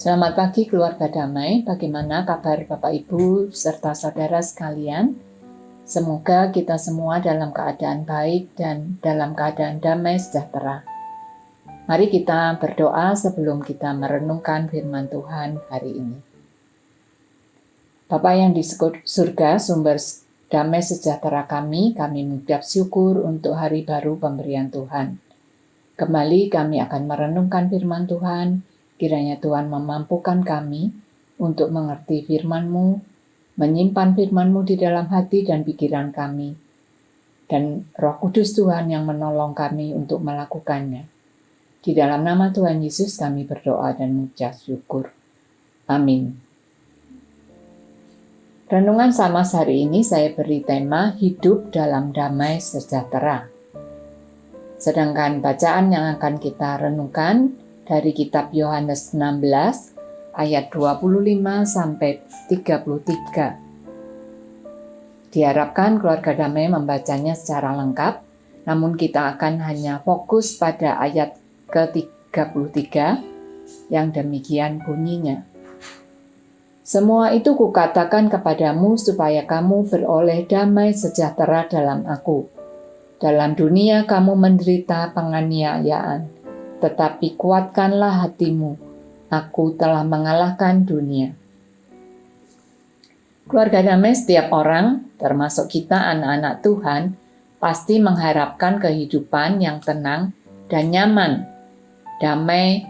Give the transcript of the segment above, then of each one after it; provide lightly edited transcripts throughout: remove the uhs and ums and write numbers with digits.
Selamat pagi keluarga damai, bagaimana kabar Bapak Ibu serta saudara sekalian? Semoga kita semua dalam keadaan baik dan dalam keadaan damai sejahtera. Mari kita berdoa sebelum kita merenungkan firman Tuhan hari ini. Bapa yang di surga, sumber damai sejahtera kami mengucap syukur untuk hari baru pemberian Tuhan. Kembali kami akan merenungkan firman Tuhan. Kiranya Tuhan memampukan kami untuk mengerti firman-Mu, menyimpan firman-Mu di dalam hati dan pikiran kami, dan Roh Kudus Tuhan yang menolong kami untuk melakukannya. Di dalam nama Tuhan Yesus kami berdoa dan mengucap syukur. Amin. Renungan Samas hari ini saya beri tema hidup dalam damai sejahtera. Sedangkan bacaan yang akan kita renungkan dari kitab Yohanes 16 ayat 25 sampai 33. Diharapkan keluarga damai membacanya secara lengkap, namun kita akan hanya fokus pada ayat ke-33 yang demikian bunyinya. Semua itu kukatakan kepadamu supaya kamu beroleh damai sejahtera dalam aku. Dalam dunia kamu menderita penganiayaan, tetapi kuatkanlah hatimu, aku telah mengalahkan dunia. Keluarga damai, setiap orang, termasuk kita anak-anak Tuhan, pasti mengharapkan kehidupan yang tenang dan nyaman, damai,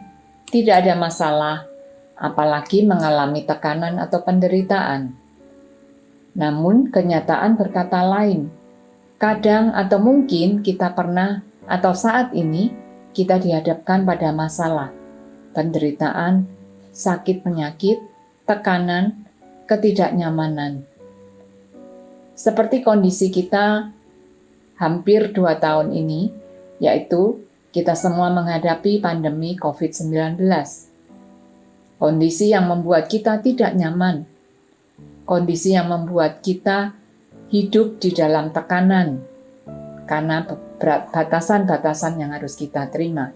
tidak ada masalah, apalagi mengalami tekanan atau penderitaan. Namun kenyataan berkata lain. Kadang atau mungkin kita pernah atau saat ini kita dihadapkan pada masalah, penderitaan, sakit penyakit, tekanan, ketidaknyamanan. Seperti kondisi kita hampir 2 tahun ini, yaitu kita semua menghadapi pandemi COVID-19. Kondisi yang membuat kita tidak nyaman, kondisi yang membuat kita hidup di dalam tekanan, karena batasan-batasan yang harus kita terima.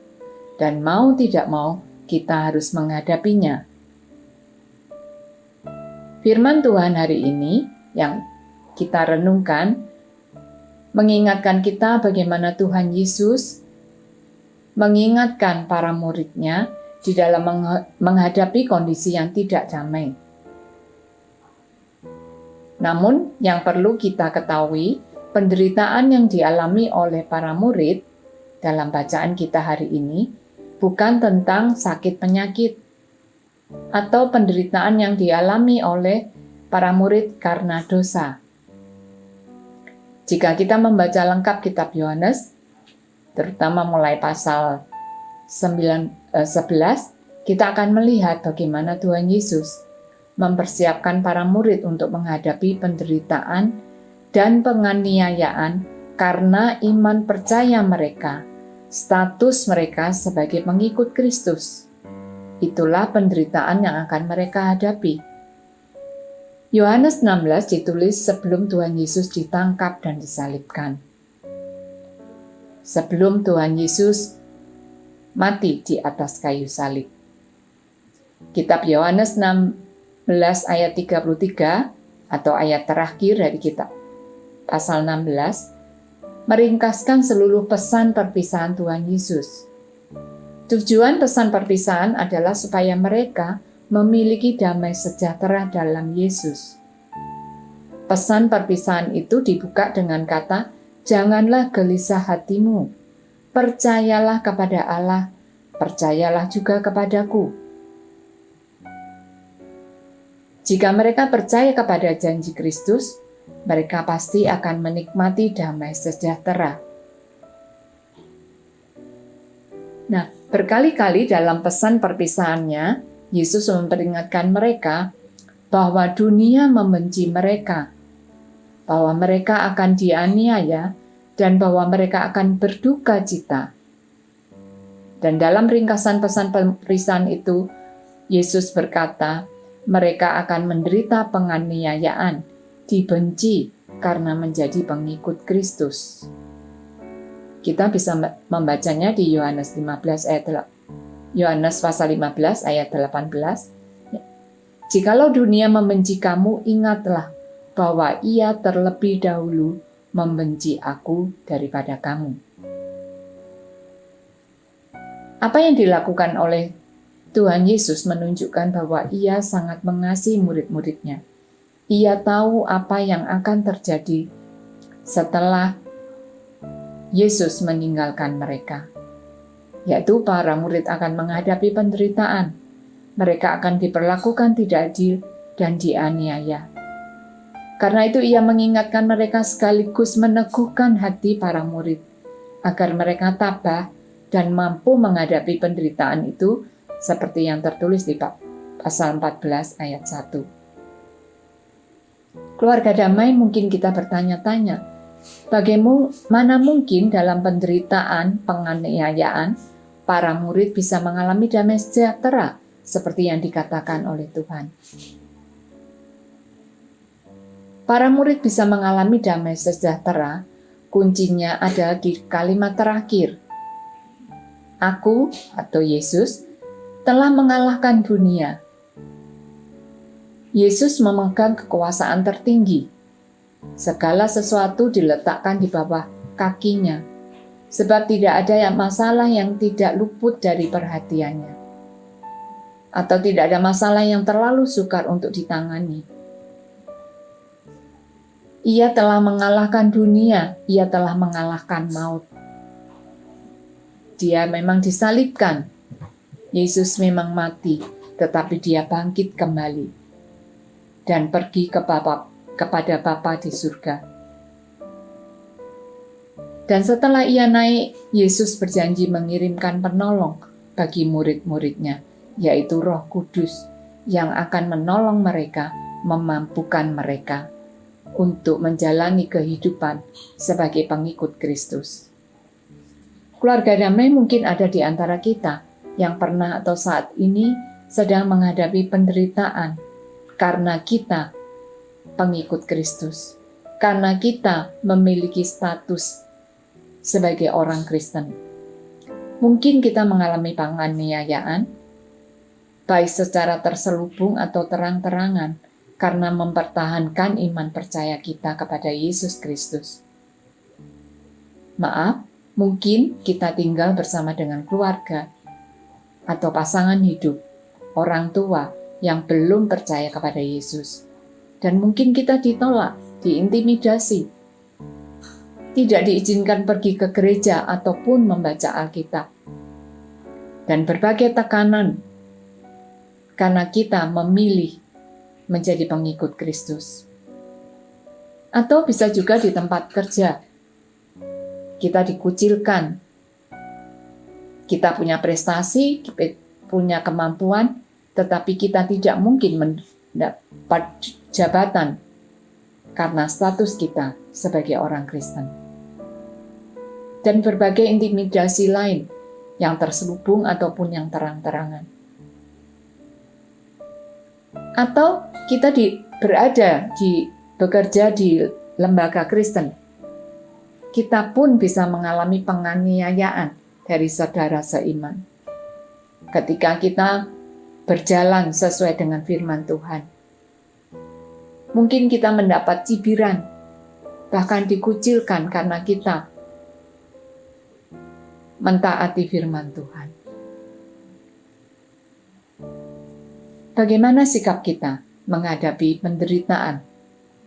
Dan mau tidak mau, kita harus menghadapinya. Firman Tuhan hari ini yang kita renungkan, mengingatkan kita bagaimana Tuhan Yesus mengingatkan para murid-Nya di dalam menghadapi kondisi yang tidak damai. Namun, yang perlu kita ketahui, penderitaan yang dialami oleh para murid dalam bacaan kita hari ini bukan tentang sakit penyakit atau penderitaan yang dialami oleh para murid karena dosa. Jika kita membaca lengkap kitab Yohanes, terutama mulai pasal 11, kita akan melihat bagaimana Tuhan Yesus mempersiapkan para murid untuk menghadapi penderitaan dan penganiayaan karena iman percaya mereka, status mereka sebagai pengikut Kristus. Itulah penderitaan yang akan mereka hadapi. Yohanes 16 ditulis sebelum Tuhan Yesus ditangkap dan disalibkan. Sebelum Tuhan Yesus mati di atas kayu salib. Kitab Yohanes 16 ayat 33 atau ayat terakhir dari kitab pasal 16 meringkaskan seluruh pesan perpisahan Tuhan Yesus. Tujuan pesan perpisahan adalah supaya mereka memiliki damai sejahtera dalam Yesus. Pesan perpisahan itu dibuka dengan kata, "Janganlah gelisah hatimu, percayalah kepada Allah, percayalah juga kepadaku." Jika mereka percaya kepada janji Kristus, mereka pasti akan menikmati damai sejahtera. Nah, berkali-kali dalam pesan perpisahannya, Yesus memperingatkan mereka bahwa dunia membenci mereka, bahwa mereka akan dianiaya, dan bahwa mereka akan berduka cita. Dan dalam ringkasan pesan perpisahan itu, Yesus berkata, mereka akan menderita penganiayaan, dibenci karena menjadi pengikut Kristus. Kita bisa membacanya di Yohanes 15 ayat Yohanes pasal 15 ayat 18. Jikalau dunia membenci kamu, ingatlah bahwa ia terlebih dahulu membenci aku daripada kamu. Apa yang dilakukan oleh Tuhan Yesus menunjukkan bahwa ia sangat mengasihi murid-muridnya. Ia tahu apa yang akan terjadi setelah Yesus meninggalkan mereka, yaitu para murid akan menghadapi penderitaan. Mereka akan diperlakukan tidak adil dan dianiaya. Karena itu ia mengingatkan mereka sekaligus meneguhkan hati para murid agar mereka tabah dan mampu menghadapi penderitaan itu seperti yang tertulis di pasal 14 ayat 1. Keluarga damai, mungkin kita bertanya-tanya, bagaimana mungkin dalam penderitaan, penganiayaan, para murid bisa mengalami damai sejahtera seperti yang dikatakan oleh Tuhan. Para murid bisa mengalami damai sejahtera, kuncinya ada di kalimat terakhir. Aku atau Yesus telah mengalahkan dunia. Yesus memegang kekuasaan tertinggi. Segala sesuatu diletakkan di bawah kakinya, sebab tidak ada masalah yang tidak luput dari perhatiannya, atau tidak ada masalah yang terlalu sukar untuk ditangani. Ia telah mengalahkan dunia, ia telah mengalahkan maut. Dia memang disalibkan. Yesus memang mati, tetapi dia bangkit kembali dan pergi kepada Bapa di surga. Dan setelah ia naik, Yesus berjanji mengirimkan penolong bagi murid-muridnya, yaitu Roh Kudus yang akan menolong mereka, memampukan mereka untuk menjalani kehidupan sebagai pengikut Kristus. Keluarga damai, mungkin ada di antara kita yang pernah atau saat ini sedang menghadapi penderitaan karena kita pengikut Kristus, karena kita memiliki status sebagai orang Kristen. Mungkin kita mengalami penganiayaan, baik secara terselubung atau terang-terangan, karena mempertahankan iman percaya kita kepada Yesus Kristus. Maaf, mungkin kita tinggal bersama dengan keluarga atau pasangan hidup, orang tua yang belum percaya kepada Yesus. Dan mungkin kita ditolak, diintimidasi, tidak diizinkan pergi ke gereja ataupun membaca Alkitab. Dan berbagai tekanan karena kita memilih menjadi pengikut Kristus. Atau bisa juga di tempat kerja. Kita dikucilkan. Kita punya prestasi, punya kemampuan, tetapi kita tidak mungkin mendapat jabatan karena status kita sebagai orang Kristen. Dan berbagai intimidasi lain yang terselubung ataupun yang terang-terangan. Atau kita bekerja di lembaga Kristen. Kita pun bisa mengalami penganiayaan dari saudara seiman. Ketika kita berjalan sesuai dengan firman Tuhan. Mungkin kita mendapat cibiran, bahkan dikucilkan karena kita mentaati firman Tuhan. Bagaimana sikap kita menghadapi penderitaan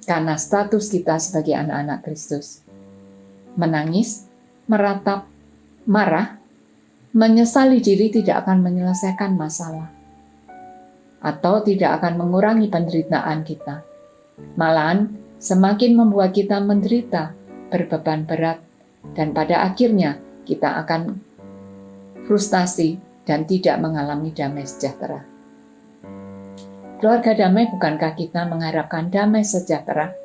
karena status kita sebagai anak-anak Kristus? Menangis, meratap, marah, menyesali diri tidak akan menyelesaikan masalah, atau tidak akan mengurangi penderitaan kita. Malahan semakin membuat kita menderita, berbeban berat, dan pada akhirnya kita akan frustasi dan tidak mengalami damai sejahtera. Keluarga damai, bukankah kita mengharapkan damai sejahtera?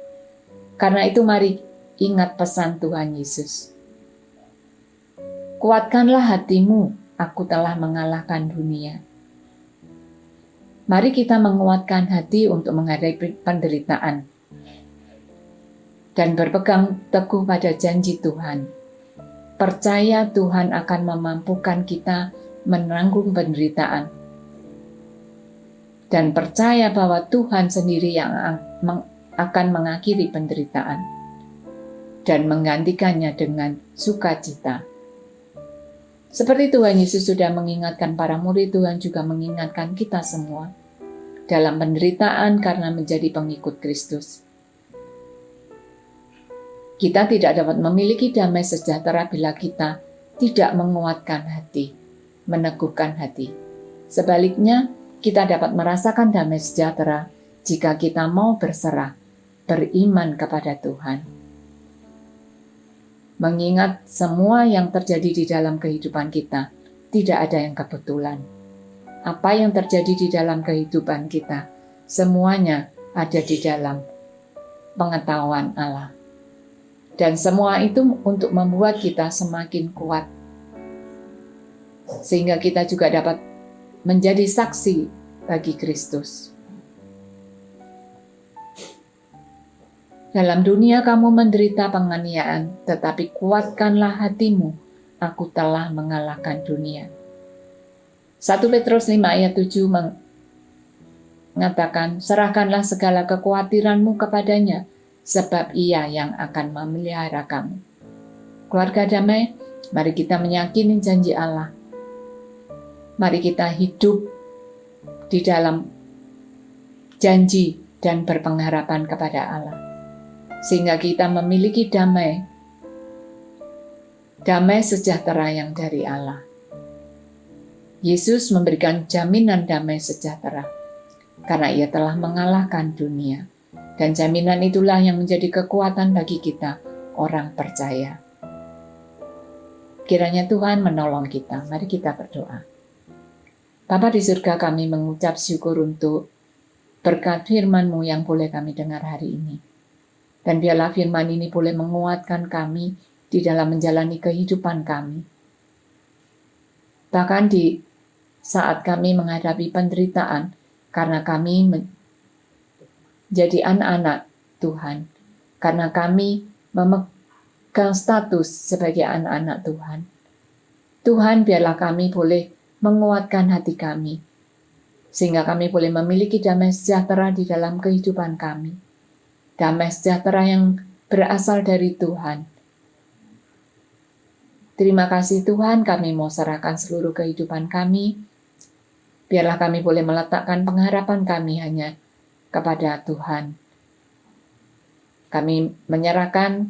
Karena itu mari ingat pesan Tuhan Yesus. Kuatkanlah hatimu, aku telah mengalahkan dunia. Mari kita menguatkan hati untuk menghadapi penderitaan dan berpegang teguh pada janji Tuhan. Percaya Tuhan akan memampukan kita menanggung penderitaan, dan percaya bahwa Tuhan sendiri yang akan mengakhiri penderitaan dan menggantikannya dengan sukacita. Seperti Tuhan Yesus sudah mengingatkan para murid, Tuhan juga mengingatkan kita semua dalam penderitaan karena menjadi pengikut Kristus. Kita tidak dapat memiliki damai sejahtera bila kita tidak menguatkan hati, meneguhkan hati. Sebaliknya, kita dapat merasakan damai sejahtera jika kita mau berserah, beriman kepada Tuhan. Mengingat semua yang terjadi di dalam kehidupan kita, tidak ada yang kebetulan. Apa yang terjadi di dalam kehidupan kita, semuanya ada di dalam pengetahuan Allah. Dan semua itu untuk membuat kita semakin kuat. Sehingga kita juga dapat menjadi saksi bagi Kristus. Dalam dunia kamu menderita penganiayaan, tetapi kuatkanlah hatimu, aku telah mengalahkan dunia. 1 Petrus 5 ayat 7 mengatakan, serahkanlah segala kekhawatiranmu kepadanya, sebab ia yang akan memelihara kamu. Keluarga damai, mari kita meyakini janji Allah. Mari kita hidup di dalam janji dan berpengharapan kepada Allah. Sehingga kita memiliki damai sejahtera yang dari Allah. Yesus memberikan jaminan damai sejahtera, karena ia telah mengalahkan dunia. Dan jaminan itulah yang menjadi kekuatan bagi kita, orang percaya. Kiranya Tuhan menolong kita. Mari kita berdoa. Bapa di surga, kami mengucap syukur untuk berkat firman-Mu yang boleh kami dengar hari ini. Dan biarlah firman ini boleh menguatkan kami di dalam menjalani kehidupan kami. Bahkan di saat kami menghadapi penderitaan, karena kami jadi anak-anak Tuhan, karena kami memegang status sebagai anak-anak Tuhan. Tuhan, biarlah kami boleh menguatkan hati kami, sehingga kami boleh memiliki damai sejahtera di dalam kehidupan kami. Damai sejahtera yang berasal dari Tuhan. Terima kasih Tuhan, kami mau serahkan seluruh kehidupan kami. Biarlah kami boleh meletakkan pengharapan kami hanya kepada Tuhan. Kami menyerahkan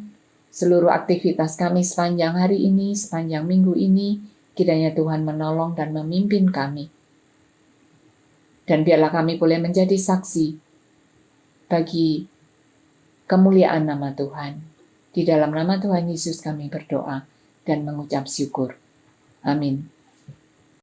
seluruh aktivitas kami sepanjang hari ini, sepanjang minggu ini, kiranya Tuhan menolong dan memimpin kami. Dan biarlah kami boleh menjadi saksi bagi kemuliaan nama Tuhan. Di dalam nama Tuhan Yesus kami berdoa dan mengucap syukur. Amin.